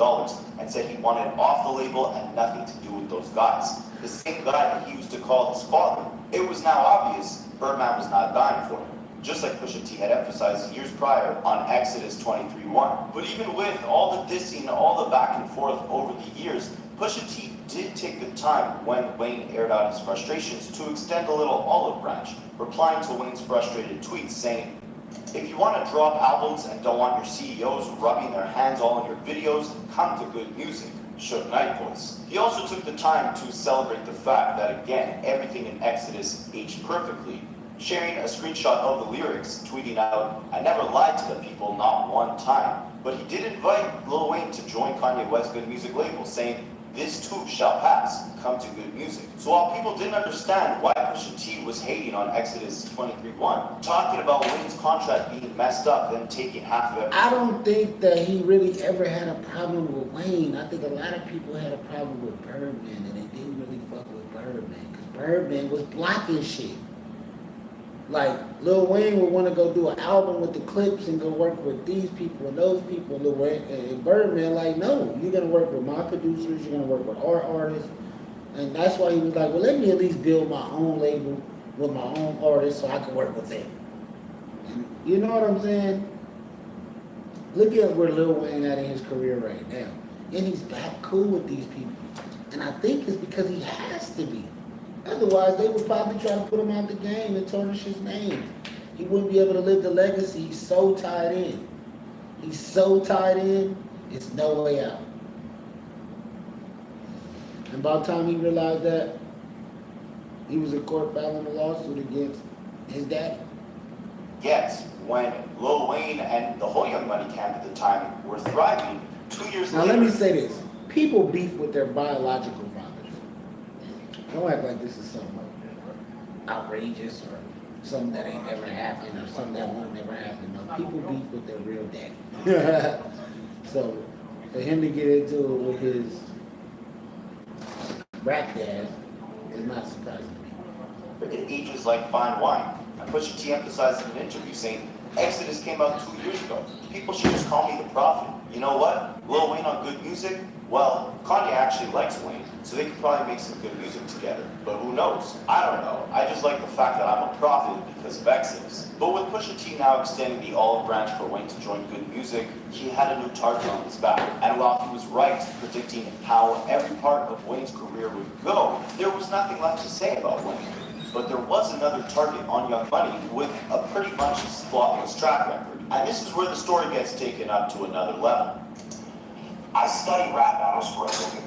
and said he wanted off the label and nothing to do with those guys. The same guy that he used to call his father. It was now obvious Birdman was not dying for him, just like Pusha T had emphasized years prior on Exodus 23:1. But even with all the dissing, all the back and forth over the years, Pusha T did take the time when Wayne aired out his frustrations to extend a little olive branch, replying to Wayne's frustrated tweets saying, "If you want to drop albums and don't want your CEOs rubbing their hands all in your videos, come to good music. Suge Knight voice." He also took the time to celebrate the fact that, again, everything in Exodus aged perfectly, sharing a screenshot of the lyrics, tweeting out, "I never lied to the people, not one time." But he did invite Lil Wayne to join Kanye West's Good Music label, saying, "This too shall pass, come to good music." So while people didn't understand why Pusha T was hating on Exodus 23:1, talking about Wayne's contract being messed up, then taking half of it. I don't think that he really ever had a problem with Wayne. I think a lot of people had a problem with Birdman, and they didn't really fuck with Birdman, because Birdman was blocking shit. Like, Lil Wayne would want to go do an album with the Clips and go work with these people and those people. Lil Wayne and Birdman, like, no, you're going to work with my producers, you're going to work with our artists. And that's why he was like, well, let me at least build my own label with my own artists so I can work with them. And you know what I'm saying? Look at where Lil Wayne at in his career right now. And he's back cool with these people. And I think it's because he has to be. Otherwise, they would probably try to put him out the game and tarnish his name. He wouldn't be able to live the legacy. He's so tied in. He's so tied in, it's no way out. And by the time he realized that, he was in court filing a lawsuit against his daddy. Yes, when Lil Wayne and the whole Young Money camp at the time were thriving, 2 years Now later. let me say this. People beef with their biological fathers. Don't act like this is something outrageous or something that ain't never happened or something that won't never happen. No, people beef with their real daddy. So for him to get into it with his rap dad is not surprising to me. It ages like fine wine. Pusha T emphasized in an interview saying, Exodus came out 2 years ago. People should just call me the prophet. You know what? Lil Wayne on good music? Well, Kanye actually likes Wayne, so they could probably make some good music together. But who knows? I don't know. I just like the fact that I'm a prophet because of Exodus. But with Pusha T now extending the olive branch for Wayne to join good music, he had a new target on his back. And while he was right predicting how every part of Wayne's career would go, there was nothing left to say about Wayne. But there was another target on Young Money with a pretty much spotless track record. And this is where the story gets taken up to another level. I studied rap battles for a living.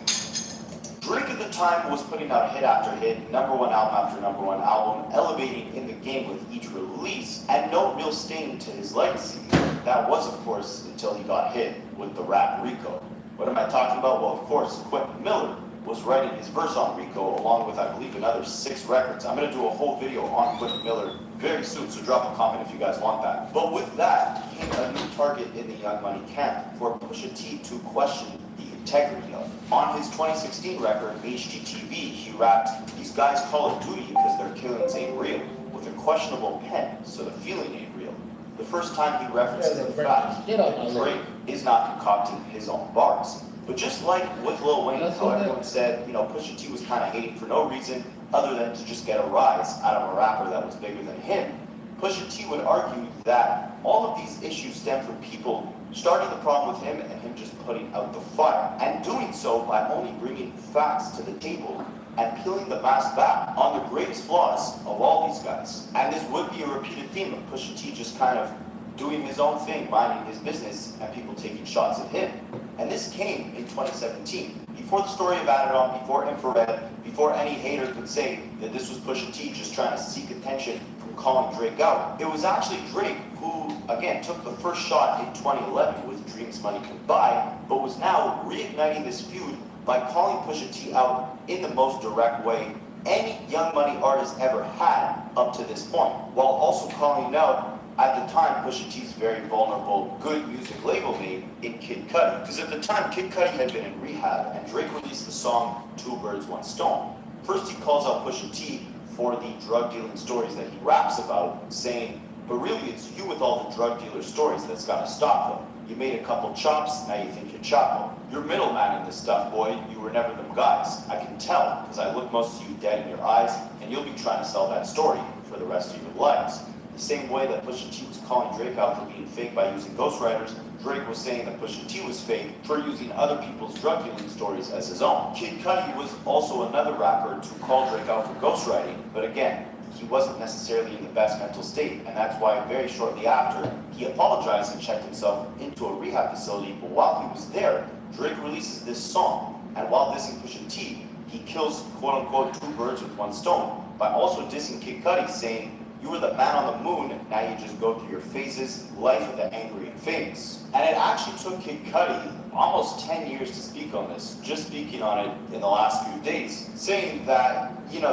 Drake at the time was putting out hit after hit, #1 album after #1 album, elevating in the game with each release, and no real stain to his legacy. That was, of course, until he got hit with the rap Rico. What am I talking about? Well, of course, Quentin Miller was writing his verse on Rico, along with, I believe, another 6 records. I'm going to do a whole video on Quentin Miller very soon, so drop a comment if you guys want that. But with that came a new target in the Young Money camp for Pusha T to question the integrity of. On his 2016 record, HGTV, he rapped, "These guys call it duty because their killings ain't real," with a questionable pen, so the feeling ain't real. The first time he references the fact that Drake is not concocting his own bars. But just like with Lil Wayne, how everyone said, Pusha T was kind of hating for no reason other than to just get a rise out of a rapper that was bigger than him, Pusha T would argue that all of these issues stem from people starting the problem with him and him just putting out the fire, and doing so by only bringing facts to the table and peeling the mask back on the greatest flaws of all these guys. And this would be a repeated theme of Pusha T just kind of doing his own thing, minding his business, and people taking shots at him. And this came in 2017, before the story of Adidon, before Infrared, before any hater could say that this was Pusha T just trying to seek attention from calling Drake out. It was actually Drake who, again, took the first shot in 2011 with Dreams Money Could Buy, but was now reigniting this feud by calling Pusha T out in the most direct way any Young Money artist ever had up to this point, while also calling out at the time Pusha T's very vulnerable good music label mate in Kid Cudi. Because at the time, Kid Cudi had been in rehab and Drake released the song 2 Birds, 1 Stone. First he calls out Pusha T for the drug dealing stories that he raps about, saying, "But really it's you with all the drug dealer stories that's gotta stop them. You made a couple chops, now you think you're Chapo. You're middleman in this stuff, boy. You were never them guys. I can tell, because I look most of you dead in your eyes, and you'll be trying to sell that story for the rest of your lives." The same way that Pusha T was calling Drake out for being fake by using ghostwriters, Drake was saying that Pusha T was fake for using other people's drug dealing stories as his own. Kid Cudi was also another rapper to call Drake out for ghostwriting, but again, he wasn't necessarily in the best mental state, and that's why very shortly after, he apologized and checked himself into a rehab facility, but while he was there, Drake releases this song, and while dissing Pusha T, he kills quote-unquote 2 birds with 1 stone by also dissing Kid Cudi, saying, "You were the man on the moon, now you just go through your phases, life of the angry and famous." And it actually took Kid Cudi almost 10 years to speak on this, just speaking on it in the last few days, saying that,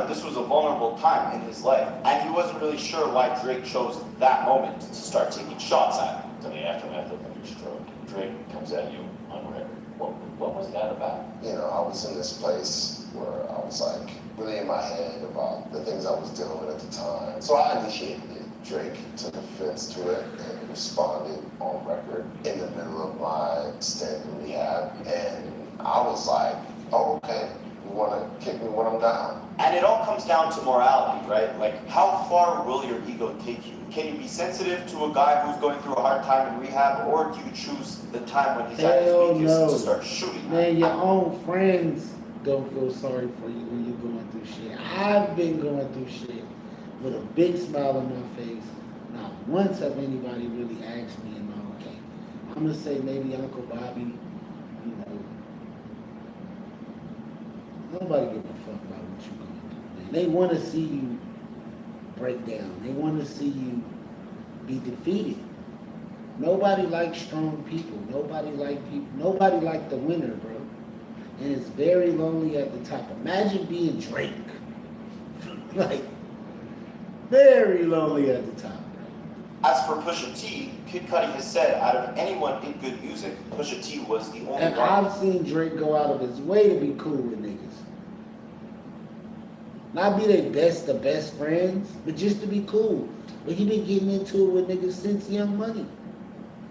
this was a vulnerable time in his life, and he wasn't really sure why Drake chose that moment to start taking shots at him. To the aftermath of your stroke, Drake comes at you on record. What was that about? I was in this place where I was like really in my head about the things I was dealing with at the time. So I initiated it. Drake took offense to it and responded on record in the middle of my stint in rehab. And I was like, oh, okay, you want to kick me when I'm down? And it all comes down to morality, right? Like, how far will your ego take you? Can you be sensitive to a guy who's going through a hard time in rehab, or do you choose the time when he's at his weakest to start shooting? Man, your own friends don't feel sorry for you when you're going through shit. I've been going through shit with a big smile on my face. Not once have anybody really asked me, okay, I'm gonna say maybe Uncle Bobby, nobody give a fuck about what you're going through, man. They want to see you break down. They want to see you be defeated. Nobody likes strong people. Nobody like the winner, bro. And it's very lonely at the top. Imagine being Drake. Like, very lonely at the top, bro. As for Pusha T, Kid Cudi has said out of anyone in good music, Pusha T was the only And one. I've seen Drake go out of his way to be cool with niggas. Not be their the best friends, but just to be cool. But he been getting into it with niggas since Young Money.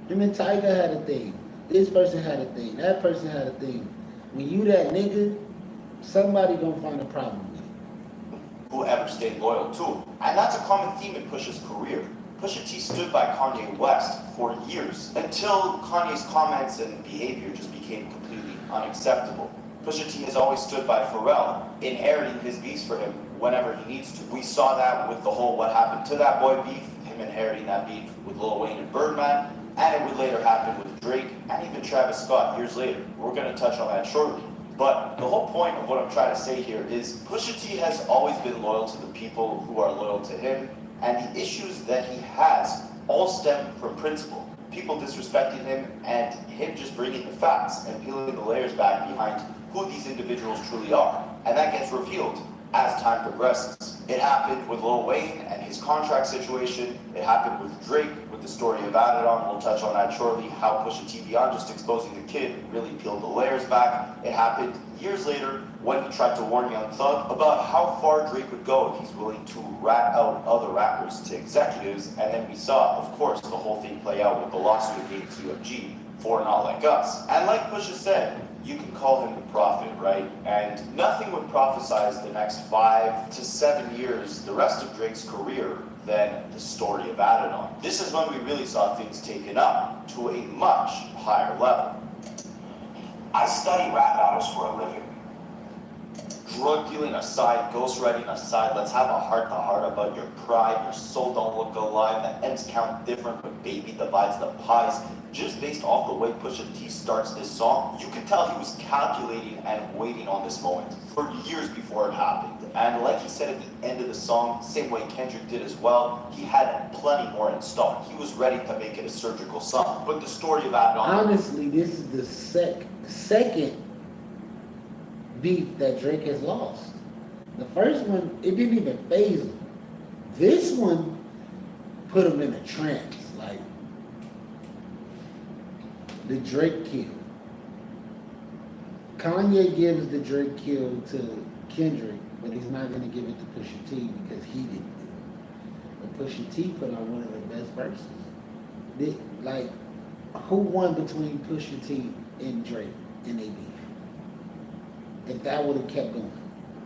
Him and Tiger had a thing. This person had a thing. That person had a thing. When you that nigga, somebody gonna find a problem with it. Whoever stayed loyal to him. And that's a common theme in Pusha's career. Pusha T stood by Kanye West for years, until Kanye's comments and behavior just became completely unacceptable. Pusha T has always stood by Pharrell, inheriting his beefs for him whenever he needs to. We saw that with the whole What Happened to That Boy beef, him inheriting that beef with Lil Wayne and Birdman, and it would later happen with Drake and even Travis Scott years later. We're going to touch on that shortly. But the whole point of what I'm trying to say here is Pusha T has always been loyal to the people who are loyal to him, and the issues that he has all stem from principle. People disrespecting him and him just bringing the facts and peeling the layers back behind who these individuals truly are. And that gets revealed as time progresses. It happened with Lil Wayne and his contract situation. It happened with Drake with the story of Adidon. We'll touch on that shortly, how Pusha T, beyond just exposing the kid, really peeled the layers back. It happened years later when he tried to warn Young Thug about how far Drake would go if he's willing to rat out other rappers to executives. And then we saw, of course, the whole thing play out with the lawsuit against UFG for Not Like Us. And like Pusha said, you can call him the prophet, right? And nothing would prophesize the next 5 to 7 years, the rest of Drake's career, than the story of Adidon. This is when we really saw things taken up to a much higher level. I study rap battles for a living. Drug dealing aside, ghostwriting aside, let's have a heart-to-heart about your pride. Your soul don't look alive. The ends count different, but baby divides the pies. Just based off the way Pusha T starts this song, you can tell he was calculating and waiting on this moment for years before it happened. And like he said at the end of the song, same way Kendrick did as well, he had plenty more in stock. He was ready to make it a surgical song. But the story of Adidon... Honestly, this is the second beef that Drake has lost. The first one, it didn't even faze him. This one put him in a trance. Like, the Drake kill. Kanye gives the Drake kill to Kendrick, but he's not going to give it to Pusha T because he didn't do it. But Pusha T put on one of the best verses. Like, who won between Pusha T and Drake in a beef? If that would have kept going.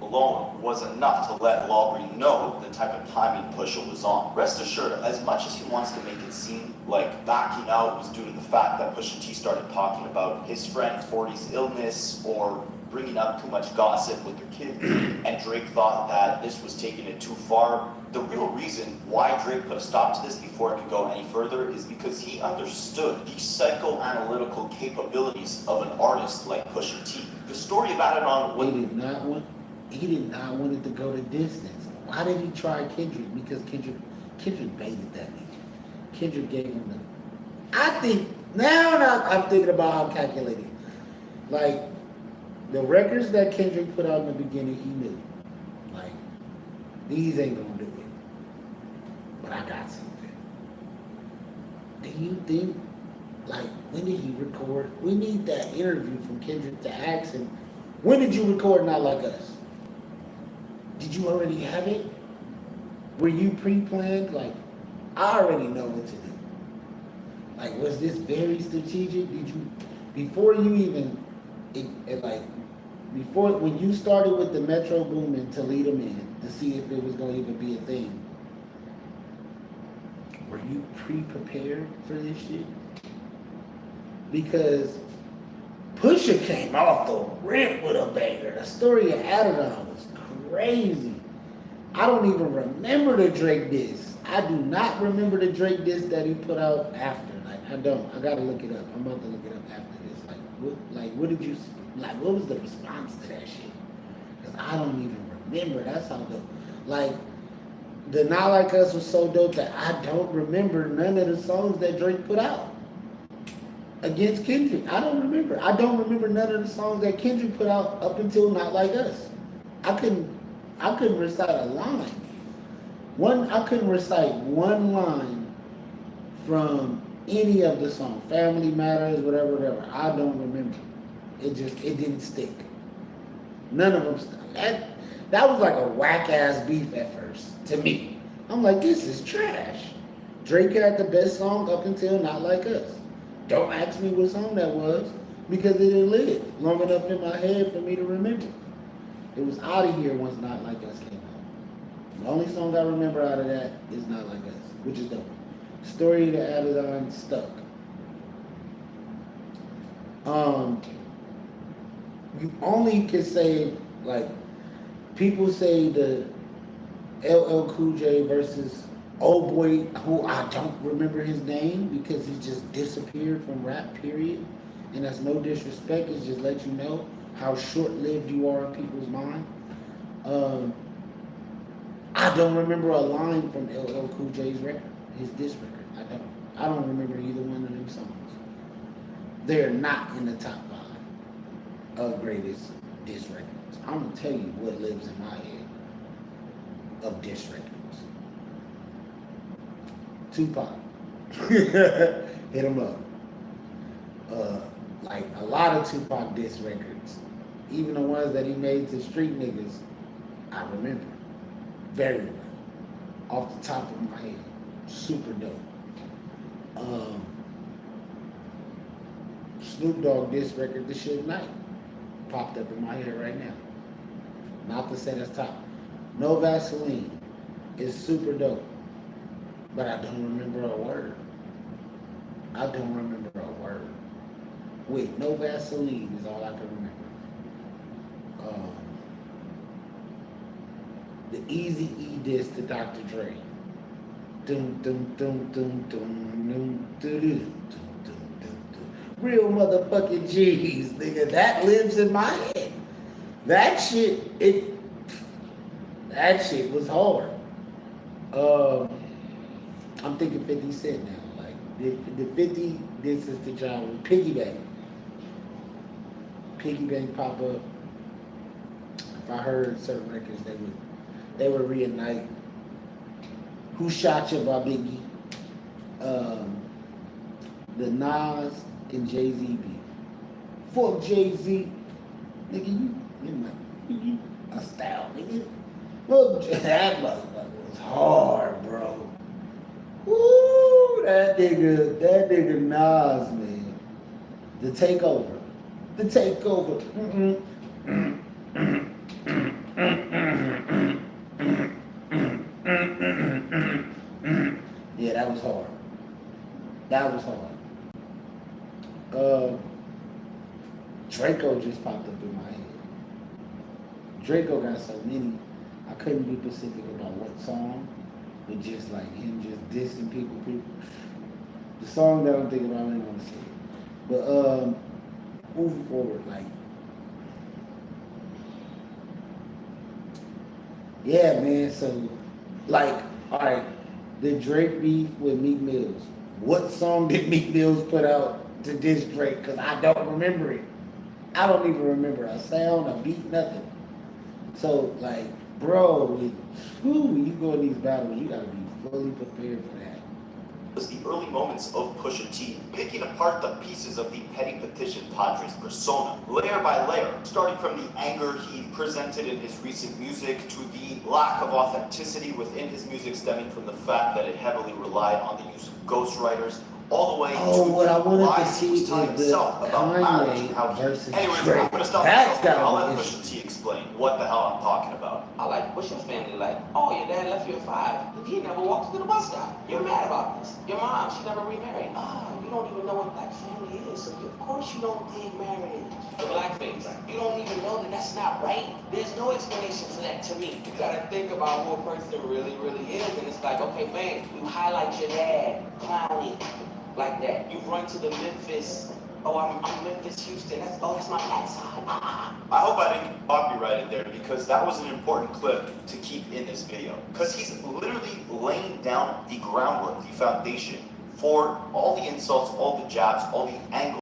Alone was enough to let Lawry know the type of timing Pusha was on. Rest assured, as much as he wants to make it seem like backing out was due to the fact that Pusha T started talking about his friend 40's illness or bringing up too much gossip with their kid, and Drake thought that this was taking it too far, the real reason why Drake put a stop to this before it could go any further is because he understood the psychoanalytical capabilities of an artist like Pusha T. The story of Adidon was... He did not want it to go the distance. Why did he try Kendrick? Because Kendrick baited that nigga. Kendrick gave him the... I think, now I'm thinking about how calculated. Like, the records that Kendrick put out in the beginning, he knew. Like, these ain't gonna do it. But I got something. Do you think, like, when did he record? We need that interview from Kendrick to ask him, when did you record Not Like Us? Did you already have it? Were you pre-planned? Like, I already know what to do. Like, was this very strategic? Did you, before you even, before, when you started with the Metro Boomin to lead them in, to see if it was going to even be a thing, were you pre-prepared for this shit? Because Pusha came off the rip with a banger. The story of Adidon was crazy. I don't even remember the Drake diss. I do not remember the Drake diss that he put out after. Like, I don't. I gotta look it up. I'm about to look it up after this. What did you, what was the response to that shit? Because I don't even remember. That's how dope. Like, the Not Like Us was so dope that I don't remember none of the songs that Drake put out against Kendrick. I don't remember. I don't remember none of the songs that Kendrick put out up until Not Like Us. I couldn't recite a line. I couldn't recite one line from any of the songs. Family Matters, whatever. I don't remember. It didn't stick. None of them. That was like a whack ass beef at first to me. I'm like, this is trash. Drake had the best song up until Not Like Us. Don't ask me what song that was because it didn't live long enough in my head for me to remember. It was out of here once Not Like Us came out. The only song I remember out of that is Not Like Us, which is dope. Story of the Abaddon stuck. You only can say, like, people say the LL Cool J versus old boy, who I don't remember his name because he just disappeared from rap, period. And that's no disrespect, it's just let you know how short-lived you are in people's mind. I don't remember a line from LL Cool J's record, his diss record. I don't remember either one of them songs. They're not in the top 5 of greatest diss records. I'm gonna tell you what lives in my head of diss records. Tupac. Hit him up. Like a lot of Tupac diss records, even the ones that he made to street niggas, I remember very well, off the top of my head. Super dope. Snoop Dogg diss record, The Suge Knight, popped up in my head right now. Not to say that's top. No Vaseline is super dope, but I don't remember a word. I don't remember a word. Wait, No Vaseline is all I can remember. The Easy E diss to Dr. Dre. Dum dum dum dum dum dum dum dum dum. Real motherfucking G's, nigga. That lives in my head. That shit was hard. I'm thinking 50 Cent now. Like the 50, this is the job with Piggy Bank. Piggy Bank pop up. If I heard certain records, they would reunite. Who Shot You by Biggie. The Nas and Jay-Z beef. Fuck Jay-Z. Nigga, you a style, nigga. Look, that motherfucker was hard, bro. Woo, that nigga Nas, man. The Takeover. Yeah, that was hard. Draco just popped up in my head. Draco got so many, I couldn't be specific about what song, but just like him just dissing people. The song that I'm thinking about, I ain't gonna say it. But moving forward, like, yeah, man, so, like, alright, the Drake beef with Meek Mills. What song did Meek Mills put out to diss Drake? Because I don't remember it. I don't even remember a sound, a beat, nothing. So, like, bro, when you go in these battles, you gotta be fully prepared for that. Was the early moments of Pusha T, picking apart the pieces of the petty petition Padres persona, layer by layer, starting from the anger he presented in his recent music to the lack of authenticity within his music stemming from the fact that it heavily relied on the use of ghostwriters, all the way to what I wanted to lies see he was is telling himself the about marriage and how Kanye versus Anyways, Drake. I'm gonna stop That's myself. gotta I'll be let an Pusha T explain what the hell I'm talking about. I like, what's your family like? Oh, your dad left you at 5. He never walked to the bus stop. You're mad about this. Your mom, she never remarried. You don't even know what black family is, so of course you don't get married. The blackface, you don't even know that that's not right. There's no explanation for that to me. You gotta think about who a person really, really is, and it's like, okay, man, you highlight your dad, clowning, like that. You run to the Memphis. Oh, I'm Memphis, Houston. That's my backside. I hope I didn't get copyrighted there because that was an important clip to keep in this video. Because he's literally laying down the groundwork, the foundation for all the insults, all the jabs, all the angles.